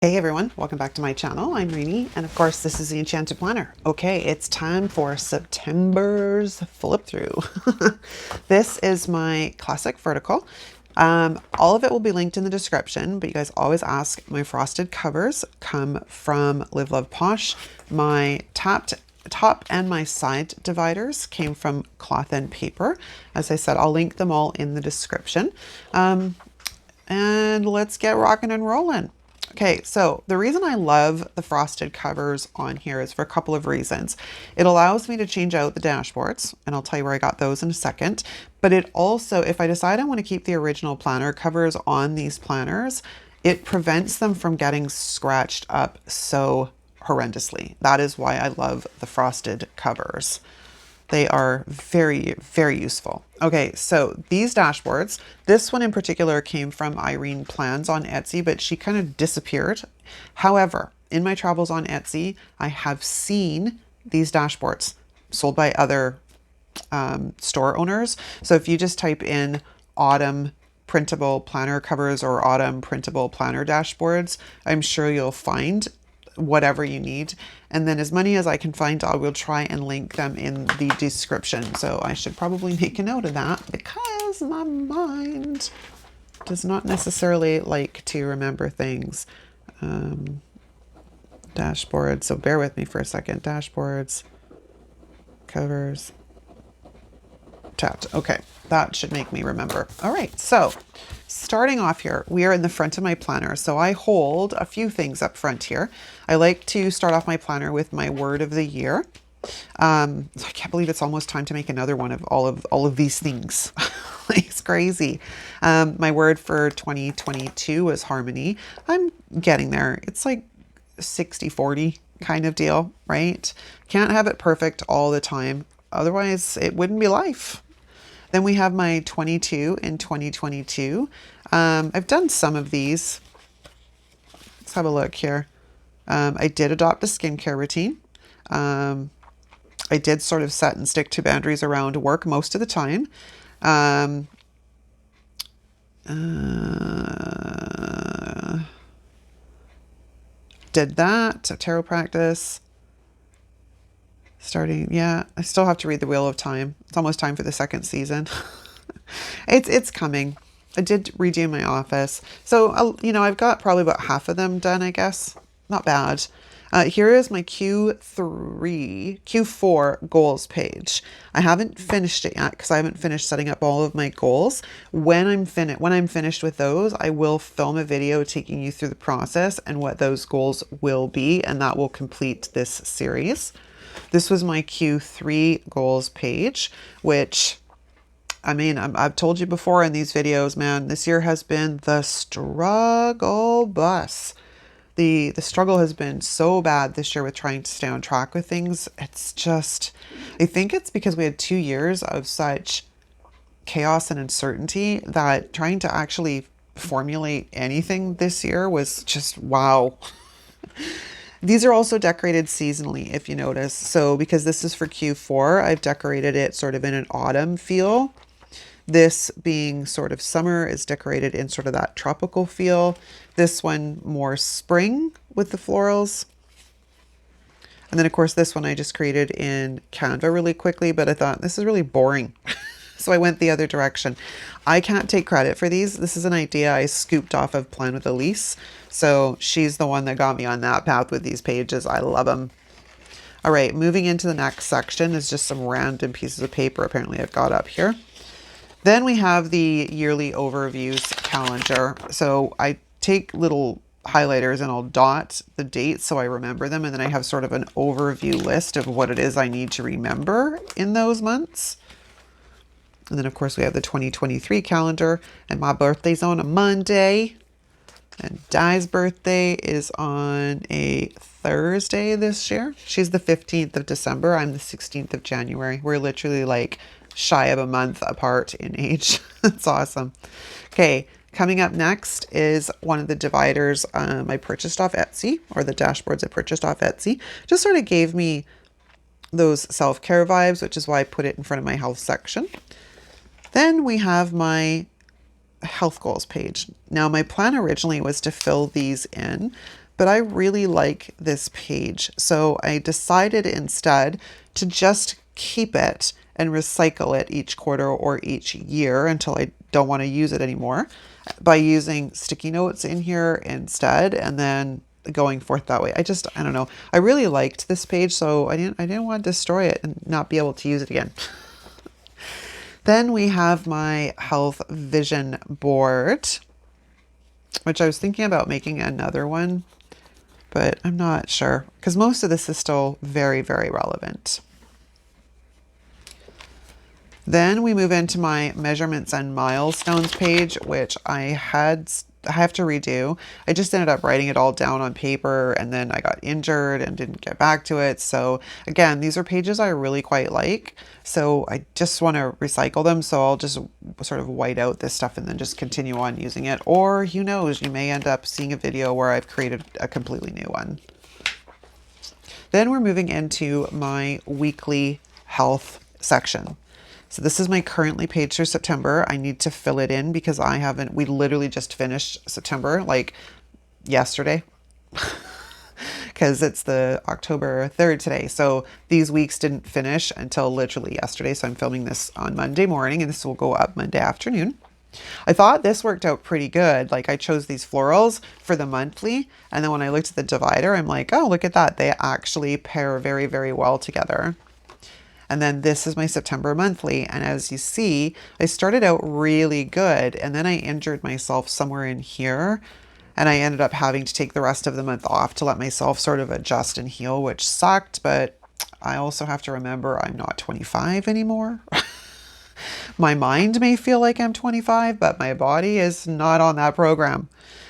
Hey everyone, welcome back to my channel. I'm Rainy, and of course this is the Enchanted Planner. Okay, it's time for September's flip through. This is my classic vertical. All of it will be linked in the description, but you guys always ask. My frosted covers come from Live Love Posh. My top and my side dividers came from Cloth and Paper. As I said, I'll link them all in the description. And let's get rocking and rolling. Okay, so the reason I love the frosted covers on here is for a couple of reasons. It allows me to change out the dashboards, and I'll tell you where I got those in a second. But it also, if I decide I want to keep the original planner covers on these planners, it prevents them from getting scratched up so horrendously. That is why I love the frosted covers. They are very, very useful. Okay, so these dashboards, this one in particular came from Irene Plans on Etsy, but she kind of disappeared. However, in my travels on Etsy, I have seen these dashboards sold by other store owners. So if you just type in autumn printable planner covers or autumn printable planner dashboards, I'm sure you'll find whatever you need. And then as many as I can find, I will try and link them in the description. So I should probably make a note of that because my mind does not necessarily like to remember things. Dashboards. So bear with me for a second. Dashboards, covers, tapped. Okay, that should make me remember. All right, so starting off here, we are in the front of my planner. So I hold a few things up front here. I like to start off my planner with my word of the year. I can't believe it's almost time to make another one of all of these things. It's crazy. My word for 2022 was harmony. I'm getting there. It's like 60-40 kind of deal, right? Can't have it perfect all the time. Otherwise, it wouldn't be life. Then we have my 22 in 2022. I've done some of these. Let's have a look here. I did adopt a skincare routine. I did sort of set and stick to boundaries around work most of the time. Did that, a tarot practice. Starting, yeah, I still have to read The Wheel of Time. It's almost time for the second season. It's coming. I did redo my office. So, you know, I've got probably about half of them done, I guess. Not bad. Here is my Q4 goals page. I haven't finished it yet because I haven't finished setting up all of my goals. When I'm finished with those, I will film a video taking you through the process and what those goals will be, and that will complete this series. This was my Q3 goals page, which, I mean, I've told you before in these videos, man, this year has been the struggle bus. The struggle has been so bad this year with trying to stay on track with things. It's just, I think it's because we had 2 years of such chaos and uncertainty that trying to actually formulate anything this year was just, wow. These are also decorated seasonally, if you notice. So because this is for Q4, I've decorated it sort of in an autumn feel. This being sort of summer is decorated in sort of that tropical feel. This one more spring with the florals. And then of course this one I just created in Canva really quickly, but I thought this is really boring. So I went the other direction. I can't take credit for these. This is an idea I scooped off of Plan with Elise. So she's the one that got me on that path with these pages. I love them. All right, moving into the next section is just some random pieces of paper apparently I've got up here. Then we have the yearly overviews calendar. So I take little highlighters and I'll dot the dates so I remember them. And then I have sort of an overview list of what it is I need to remember in those months. And then of course we have the 2023 calendar, and my birthday's on a Monday. And Di's birthday is on a Thursday this year. She's the 15th of December. I'm the 16th of January. We're literally like shy of a month apart in age. That's awesome. Okay, coming up next is one of the dividers I purchased off Etsy, or the dashboards I purchased off Etsy. Just sort of gave me those self-care vibes, which is why I put it in front of my health section. Then we have my health goals page. Now my plan originally was to fill these in, but I really like this page. So I decided instead to just keep it and recycle it each quarter or each year until I don't want to use it anymore, by using sticky notes in here instead, and then going forth that way. I don't know. I really liked this page, so I didn't want to destroy it and not be able to use it again. Then we have my health vision board, which I was thinking about making another one, but I'm not sure because most of this is still very, very relevant. Then we move into my measurements and milestones page, which I have to redo. I just ended up writing it all down on paper, and then I got injured and didn't get back to it. So again, these are pages I really quite like. So I just want to recycle them. So I'll just sort of white out this stuff and then just continue on using it. Or who knows, you may end up seeing a video where I've created a completely new one. Then we're moving into my weekly health section. So this is my currently page for September. I need to fill it in because we literally just finished September like yesterday because it's the October 3rd today. So these weeks didn't finish until literally yesterday. So I'm filming this on Monday morning and this will go up Monday afternoon. I thought this worked out pretty good. Like I chose these florals for the monthly. And then when I looked at the divider, I'm like, oh, look at that. They actually pair very, very well together. And then this is my September monthly. And as you see, I started out really good. And then I injured myself somewhere in here. And I ended up having to take the rest of the month off to let myself sort of adjust and heal, which sucked. But I also have to remember I'm not 25 anymore. My mind may feel like I'm 25, but my body is not on that program.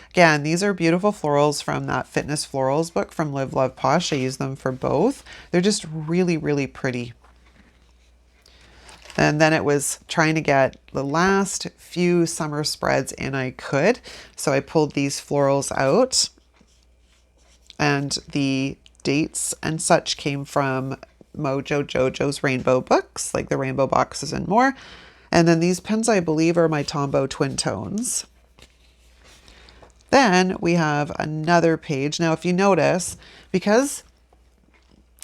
Again, these are beautiful florals from that Fitness Florals book from Live Love Posh. I use them for both. They're just really, really pretty. And then it was trying to get the last few summer spreads in I could. So I pulled these florals out. And the dates and such came from Mojo Jojo's rainbow books, like the rainbow boxes and more. And then these pens, I believe, are my Tombow Twin Tones. Then we have another page. Now, if you notice, because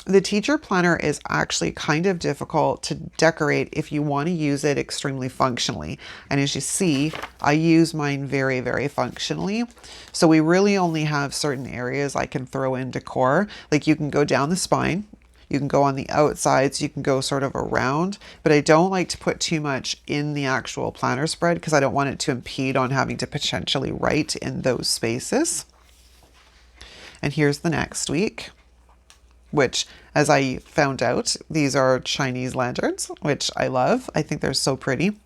the teacher planner is actually kind of difficult to decorate if you want to use it extremely functionally. And as you see, I use mine very, very functionally. So we really only have certain areas I can throw in decor. Like you can go down the spine, you can go on the outsides, you can go sort of around, but I don't like to put too much in the actual planner spread because I don't want it to impede on having to potentially write in those spaces. And here's the next week, which, as I found out, these are Chinese lanterns, which I love. I think they're so pretty.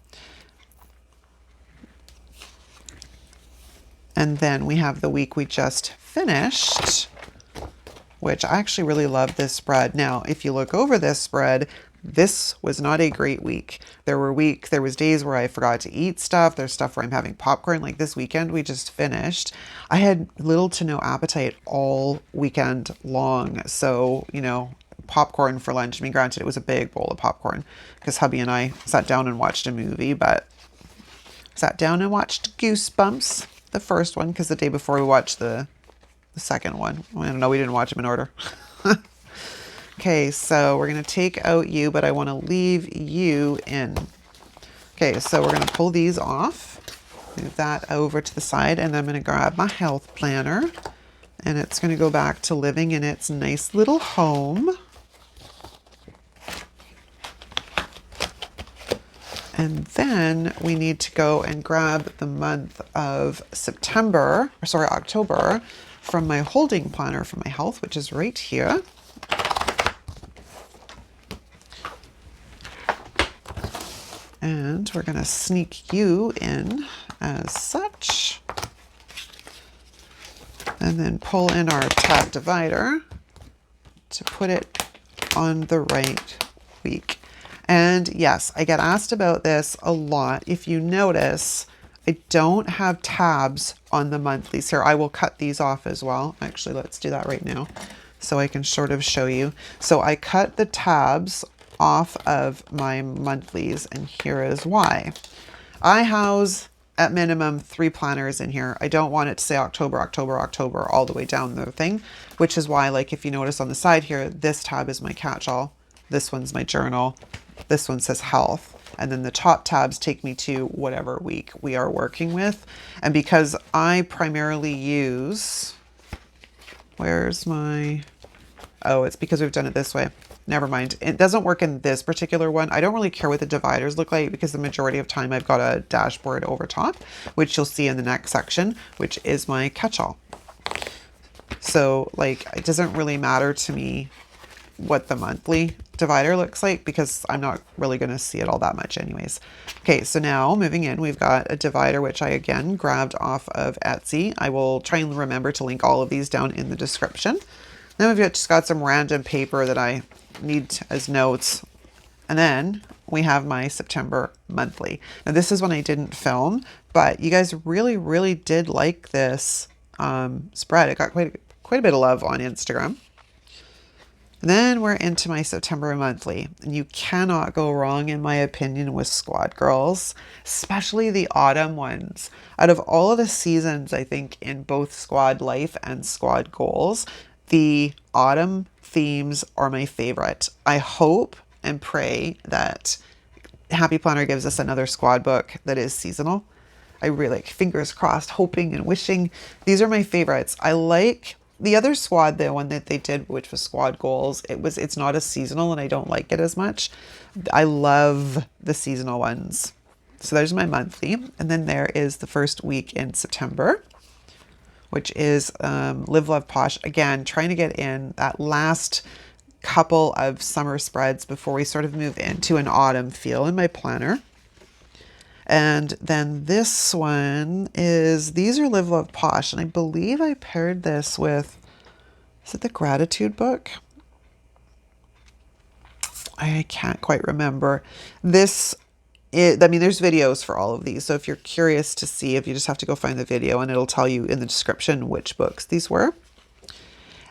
And then we have the week we just finished, which I actually really love this spread. Now, if you look over this spread, this was not a great week. There was days where I forgot to eat stuff. There's stuff where I'm having popcorn. Like this weekend we just finished. I had little to no appetite all weekend long. So, you know, popcorn for lunch. I mean, granted, it was a big bowl of popcorn because hubby and I sat down and watched a movie, but sat down and watched Goosebumps, the first one, because the day before we watched the second one. I don't know, we didn't watch them in order. Okay, so we're going to take out you, but I want to leave you in. Okay, so we're going to pull these off, move that over to the side, and then I'm going to grab my health planner, and it's going to go back to living in its nice little home. And then we need to go and grab the month of October from my holding planner for my health, which is right here. And we're going to sneak you in as such. And then pull in our tab divider to put it on the right week. And yes, I get asked about this a lot. If you notice, I don't have tabs on the monthlies here. I will cut these off as well. Actually, let's do that right now so I can sort of show you. So I cut the tabs off of my monthlies, and here is why. I house at minimum 3 planners in here. I don't want it to say October, October, October all the way down the thing, which is why, like, if you notice on the side here, this tab is my catch-all. This one's my journal. This one says health. And then the top tabs take me to whatever week we are working with. And because I primarily use, where's my, oh, it's because we've done it this way. Never mind. It doesn't work in this particular one. I don't really care what the dividers look like because the majority of time I've got a dashboard over top, which you'll see in the next section, which is my catch-all. So like, it doesn't really matter to me what the monthly divider looks like because I'm not really going to see it all that much anyways. Okay, so now moving in, we've got a divider, which I again grabbed off of Etsy. I will try and remember to link all of these down in the description. Then we've just got some random paper that I need as notes. And then we have my September monthly. Now this is one I didn't film, but you guys really, really did like this spread. It got quite a bit of love on Instagram. And then we're into my September monthly, and you cannot go wrong, in my opinion, with Squad Girls, especially the autumn ones. Out of all of the seasons, I think in both Squad Life and Squad Goals, the autumn themes are my favorite. I hope and pray that Happy Planner gives us another squad book that is seasonal. I really, like, fingers crossed, hoping and wishing. These are my favorites. I like the other squad, the one that they did, which was Squad Goals. It's not as seasonal and I don't like it as much. I love the seasonal ones. So there's my monthly. And then there is the first week in September, which is Live, Love, Posh. Again, trying to get in that last couple of summer spreads before we sort of move into an autumn feel in my planner. And then this one is, these are Live, Love, Posh. And I believe I paired this with, is it the Gratitude book? I can't quite remember. This, I mean, there's videos for all of these. So if you're curious to see, if you just have to go find the video and it'll tell you in the description which books these were.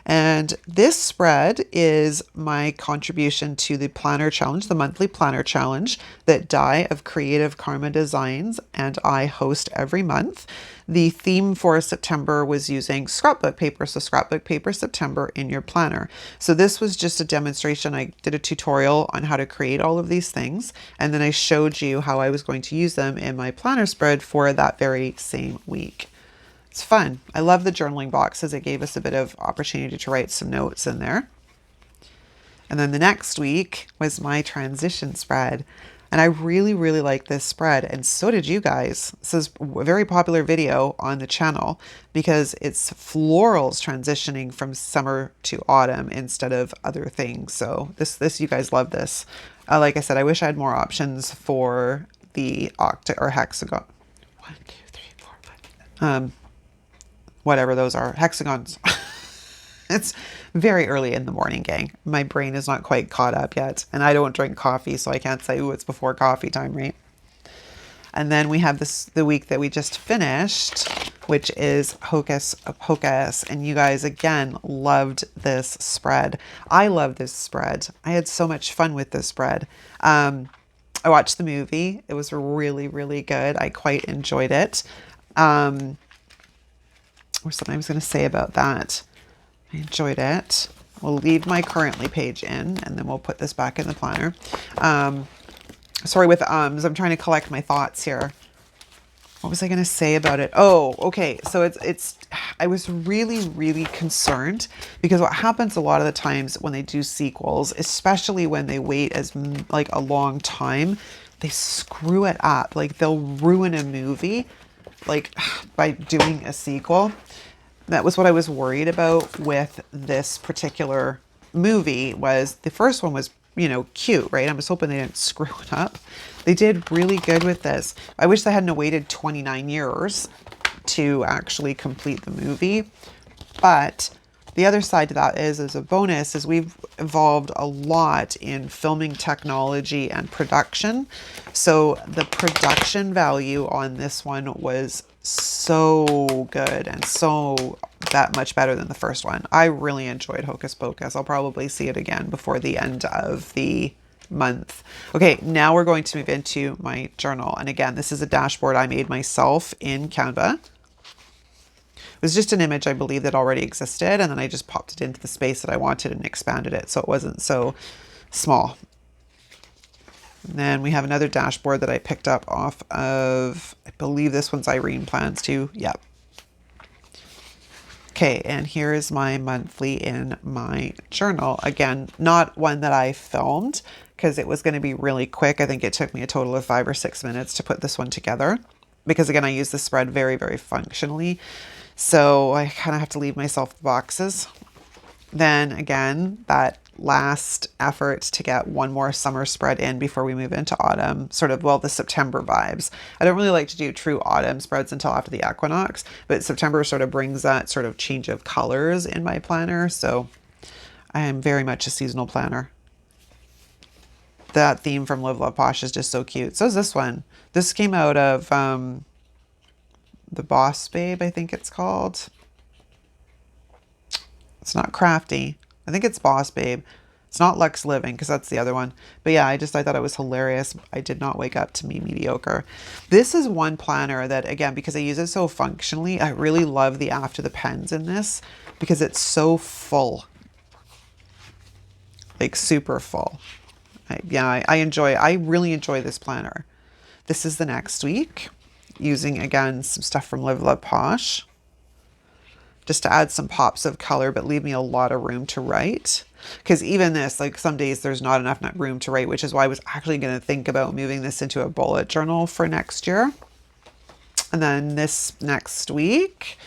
And this spread is my contribution to the planner challenge, the monthly planner challenge that Di of Creative Karma designs and I host every month. The theme for September was using scrapbook paper. So scrapbook paper September in your planner. So this was just a demonstration. I did a tutorial on how to create all of these things. And then I showed you how I was going to use them in my planner spread for that very same week. It's fun. I love the journaling boxes. It gave us a bit of opportunity to write some notes in there. And then the next week was my transition spread. And I really, really like this spread. And so did you guys. This is a very popular video on the channel because it's florals transitioning from summer to autumn instead of other things. So this you guys love this. Like I said, I wish I had more options for the octa or hexagon. 1, 2, 3, 4, 5. Whatever those are, hexagons. It's very early in the morning, gang. My brain is not quite caught up yet. And I don't drink coffee, so I can't say, ooh, it's before coffee time, right? And then we have the week that we just finished, which is Hocus Pocus. And you guys, again, loved this spread. I love this spread. I had so much fun with this spread. I watched the movie. It was really, really good. I quite enjoyed it. Or something I was going to say about that. I enjoyed it. We'll leave my currently page in and then we'll put this back in the planner. Sorry with ums, I'm trying to collect my thoughts here. What was I going to say about it? Oh, okay. So I was really, really concerned because what happens a lot of the times when they do sequels, especially when they wait as like a long time, they screw it up. Like they'll ruin a movie like by doing a sequel. That was what I was worried about with this particular movie. Was the first one was, you know, cute, right? I was hoping they didn't screw it up. They did really good with this. I wish they hadn't waited 29 years to actually complete the movie. But the other side to that is, as a bonus, is we've evolved a lot in filming technology and production. So the production value on this one was so good and so that much better than the first one. I really enjoyed Hocus Pocus. I'll probably see it again before the end of the month. Okay, now we're going to move into my journal. And again, this is a dashboard I made myself in Canva. It was just an image, I believe, that already existed. And then I just popped it into the space that I wanted and expanded it so it wasn't so small. And then we have another dashboard that I picked up off of, I believe this one's Irene Plans too. Yep. Okay, and here is my monthly in my journal. Again, not one that I filmed because it was going to be really quick. I think it took me a total of 5 or 6 minutes to put this one together because again, I use the spread very, very functionally. So I kind of have to leave myself the boxes. Then again, that last effort to get one more summer spread in before we move into autumn, sort of, well, the September vibes. I don't really like to do true autumn spreads until after the equinox, but September sort of brings that sort of change of colors in my planner. So I am very much a seasonal planner. That theme from Live Love Posh is just so cute. So is this one. This came out of the Boss Babe, I think it's called. It's not Crafty. I think it's Boss Babe. It's not Lux Living because that's the other one. But yeah, I thought it was hilarious. I did not wake up to me mediocre. This is one planner that, again, because I use it so functionally, I really love the after the pens in this because it's so full. Like super full. I really enjoy this planner. This is the next week using, again, some stuff from Live Love Posh. Just to add some pops of color, but leave me a lot of room to write. Because even this, like some days there's not enough room to write, which is why I was actually going to think about moving this into a bullet journal for next year. And then this next week,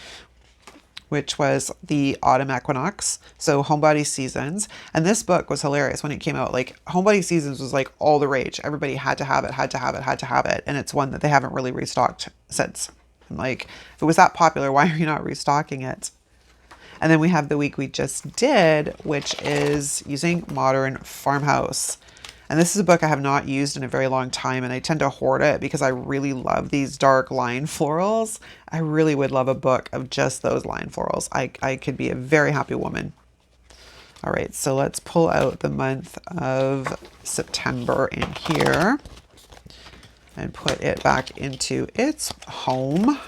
which was the autumn equinox, so Homebody Seasons. And this book was hilarious when it came out. Like Homebody Seasons was like all the rage. Everybody had to have it, had to have it, had to have it. And it's one that they haven't really restocked since. I'm like, if it was that popular, why are you not restocking it? And then we have the week we just did, which is using Modern Farmhouse. And this is a book I have not used in a very long time, and I tend to hoard it because I really love these dark line florals. I really would love a book of just those line florals. I could be a very happy woman. All right, so let's pull out the month of September in here and put it back into its home.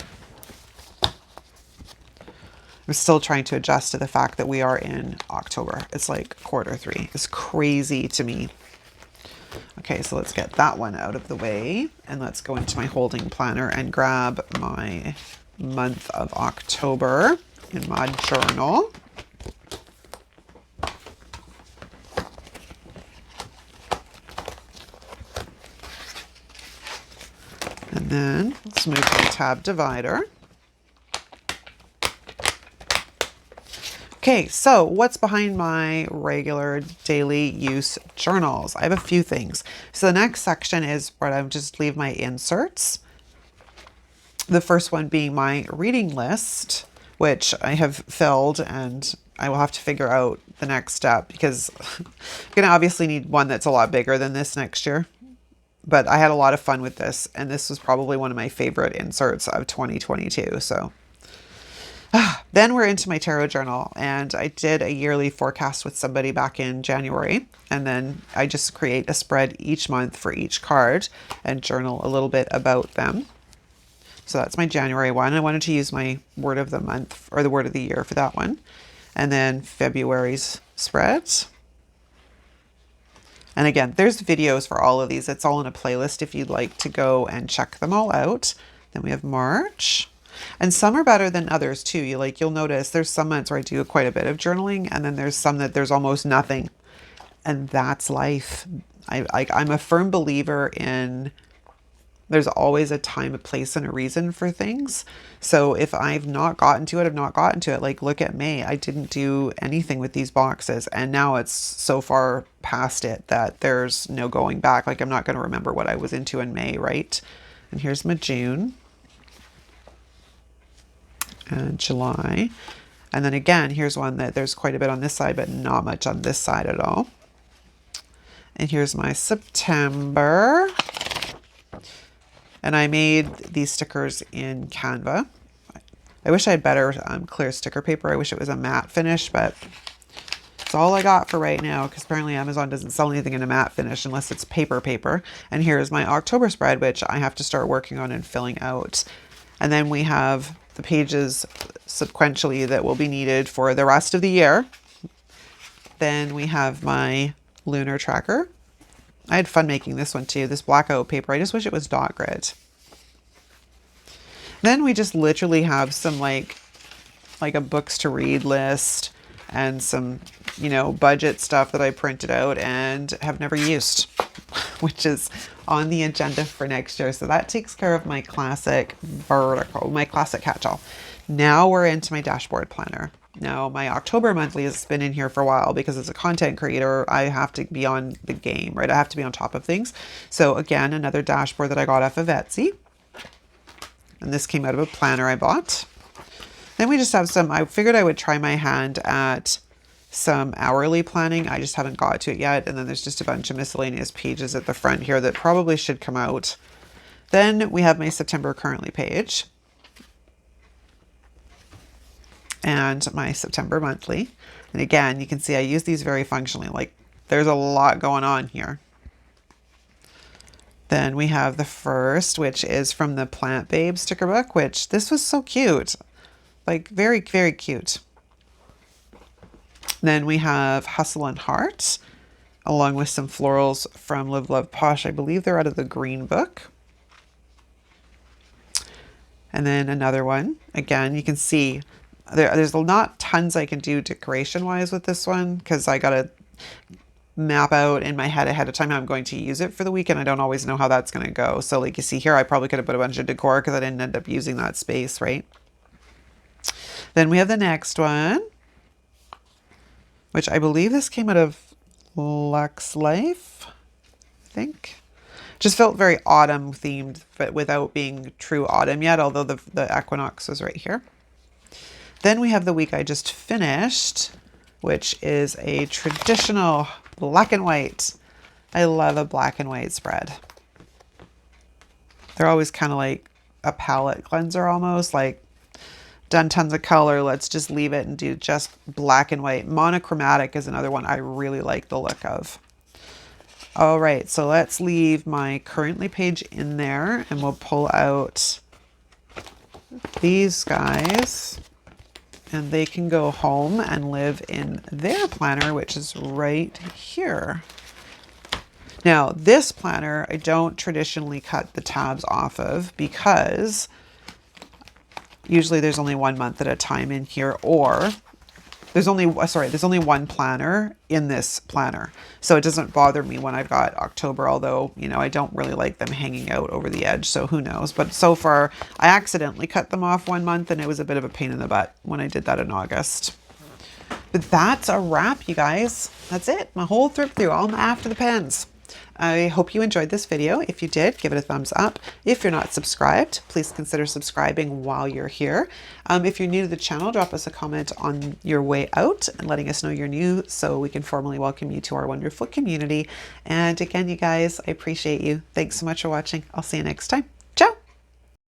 I'm still trying to adjust to the fact that we are in October. It's like Q3. It's crazy to me. Okay, so let's get that one out of the way and let's go into my holding planner and grab my month of October in my journal. And then let's move to the tab divider. Okay, so what's behind my regular daily use journals? I have a few things. So the next section is where I just leave my inserts. The first one being my reading list, which I have filled, and I will have to figure out the next step because I'm going to obviously need one that's a lot bigger than this next year. But I had a lot of fun with this, and this was probably one of my favorite inserts of 2022. So then we're into my tarot journal, and I did a yearly forecast with somebody back in January, and then I just create a spread each month for each card and journal a little bit about them. So that's my January one. I wanted to use my word of the month or the word of the year for that one. And then February's spreads. And again, there's videos for all of these. It's all in a playlist if you'd like to go and check them all out. Then we have March. And some are better than others too. You'll notice there's some months where I do quite a bit of journaling, and then there's some that there's almost nothing. And that's life. I'm a firm believer in there's always a time, a place, and a reason for things. So if I've not gotten to it, I've not gotten to it. Like, look at May. I didn't do anything with these boxes. And now it's so far past it that there's no going back. Like, I'm not going to remember what I was into in May, right? And here's my June. And July. And then again, here's one that there's quite a bit on this side, but not much on this side at all. And here's my September. And I made these stickers in Canva. I wish I had better clear sticker paper. I wish it was a matte finish, but That's all I got for right now, because apparently Amazon doesn't sell anything in a matte finish unless it's paper. And here's my October spread, which I have to start working on and filling out. And then we have the pages sequentially that will be needed for the rest of the year. Then we have my lunar tracker. I had fun making this one too, this blackout paper. I just wish it was dot grid. Then we just literally have some like a books to read list and some, you know, budget stuff that I printed out and have never used, which is on the agenda for next year. So that takes care of my classic vertical, my classic catch-all. Now we're into my dashboard planner. Now my October monthly has been in here for a while because as a content creator, I have to be on the game, right? I have to be on top of things. So again, another dashboard that I got off of Etsy. And this came out of a planner I bought. Then we just have some, I figured I would try my hand at some hourly planning. I just haven't got to it yet. And then there's just a bunch of miscellaneous pages at the front here that probably should come out. Then we have my September currently page and my September monthly. And again, you can see I use these very functionally, like there's a lot going on here. Then we have the first, which is from the Plant Babe sticker book, which this was so cute. Like very, very cute. Then we have Hustle and Heart, along with some florals from Live Love Posh. I believe they're out of the green book. And then another one. Again, you can see there's not tons I can do decoration wise with this one because I got to map out in my head ahead of time how I'm going to use it for the week, and I don't always know how that's going to go. So like you see here, I probably could have put a bunch of decor because I didn't end up using that space, right? Then we have the next one, which I believe this came out of Lux Life, I think. Just felt very autumn themed, but without being true autumn yet, although the equinox was right here. Then we have the week I just finished, which is a traditional black and white. I love a black and white spread. They're always kind of like a palette cleanser almost, like done tons of color. Let's just leave it and do just black and white. Monochromatic is another one I really like the look of. All right, so let's leave my currently page in there and we'll pull out these guys. And they can go home and live in their planner, which is right here. Now, this planner, I don't traditionally cut the tabs off of because usually there's only 1 month at a time in here, or there's only one planner in this planner. So it doesn't bother me when I've got October, although, you know, I don't really like them hanging out over the edge, so who knows. But so far, I accidentally cut them off 1 month and it was a bit of a pain in the butt when I did that in August. But that's a wrap, you guys. That's it, my whole trip through, all after the pens. I hope you enjoyed this video. If you did, give it a thumbs up. If you're not subscribed, please consider subscribing while you're here. If you're new to the channel, drop us a comment on your way out and letting us know you're new so we can formally welcome you to our wonderful community. And again, you guys, I appreciate you. Thanks so much for watching. I'll see you next time.